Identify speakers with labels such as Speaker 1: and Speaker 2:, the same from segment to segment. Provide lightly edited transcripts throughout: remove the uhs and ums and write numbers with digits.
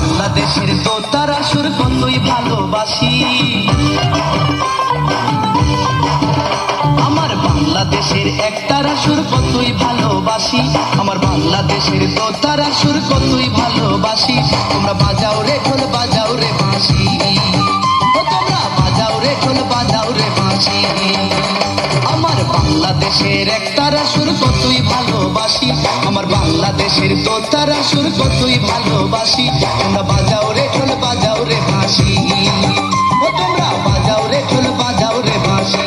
Speaker 1: বাংলাদেশের দোতারা সুর কতই ভালোবাসি, আমার বাংলাদেশের একতারা সুর কতই ভালোবাসি, আমার বাংলাদেশের দোতারা সুর কতই ভালোবাসি। তোমরা বাজাও রে ঢোল বাজাও রে বাঁশি, তোমরা বাজাও রে ঢোল বাজাও রে বাঁশি। আমার বাংলাদেশের একতারা সুর কতই ভালোবাসি, আমার বাংলাদেশের দোতারা সুর কতই ভালোবাসি। তোমরা বাজাও রে ঢোল বাজাও রে বাঁশি, তোমরা বাজাও রে ঢোল বাজাও রে বাঁশি।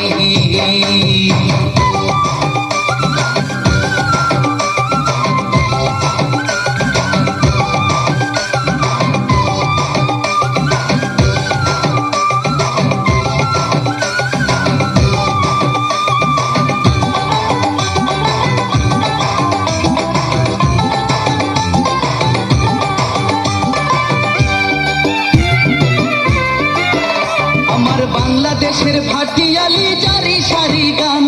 Speaker 1: বাংলাদেশের ভাটিয়ালি জারি সারি গান,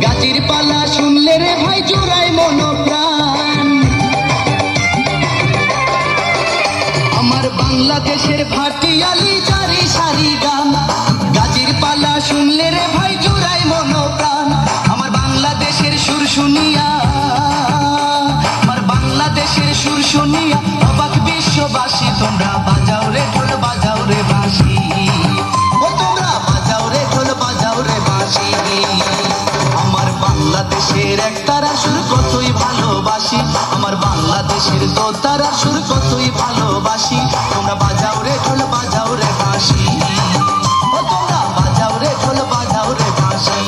Speaker 1: গাজির পালা শুনলে রে ভাই জোড়ায় মনোপ্রাণ। আমার বাংলাদেশের ভাটিয়ালি জারি সারি গান, গাজির পালা শুনলে রে ভাই জোড়ায় মনোপ্রাণ। আমার বাংলাদেশের সুর শুনিয়া, আমার বাংলাদেশের সুর শুনিয়া অবাক বিশ্ববাসী। তোমরা বাজাও রে ঢোল বাজাও রে বাঁশি, আমার বাংলাদেশের একতারা সুর কতই ভালোবাসি, আমার বাংলাদেশের দোতারা সুর কতই ভালোবাসি। তোমরা বাজাও রে ঢোল বাজাও রে বাঁশি, তোমরা বাজাও রে ঢোল বাজাও রে বাঁশি।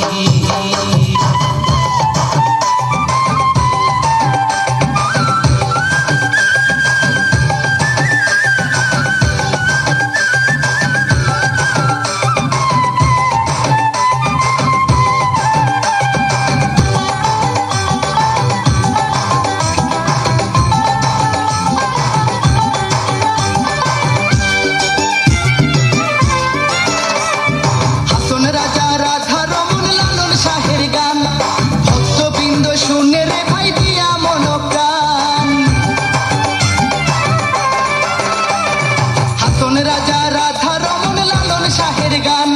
Speaker 1: রাজা রাধা রমন লালন শাহের গান,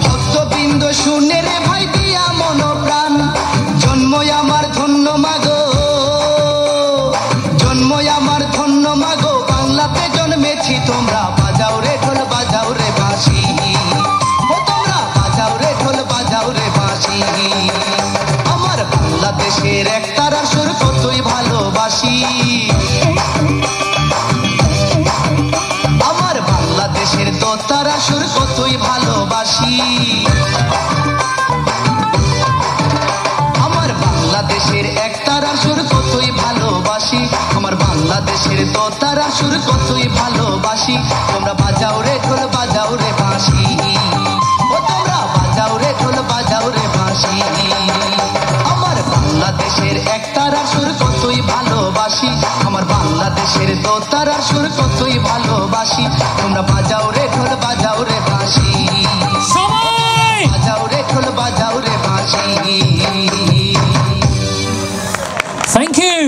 Speaker 1: ভক্তবৃন্দ শুনে রে ভাই দিয়া মনোপ্রাণ। জন্মই আমার ধন্য মাগো, জন্মই আমার ধন্য মাগো, বাংলাতে জন্মেছি। তোমরা বাজাও রে ঢোল বাজাও রে বাঁশি, তোমরা বাজাও রে ঢোল বাজাও রে বাঁশি। আমার বাংলাদেশের একতারা সুর কতই ভালোবাসি, বাংলাদেশের দোতারা সুর কতই ভালোবাসি। আমার বাংলাদেশের একতারা সুর কতই ভালোবাসি, আমার বাংলাদেশের দোতারা সুর কতই ভালোবাসি। তোমরা বাজাও রে ঢোল বাজাও রে বাঁশি, তোমরা বাজাও রে ঢোল বাজাও রে বাঁশি। আমার বাংলাদেশের একতারা সুর কতই ভালোবাসি, আমার বাংলাদেশের দোতারা সুর কতই ভালোবাসি। তোমরা বাজাও রে ঢোল বাজাও রে বাঁশি, বাজাও রে ঢোল বাজাও রে বাঁশি।
Speaker 2: Thank you.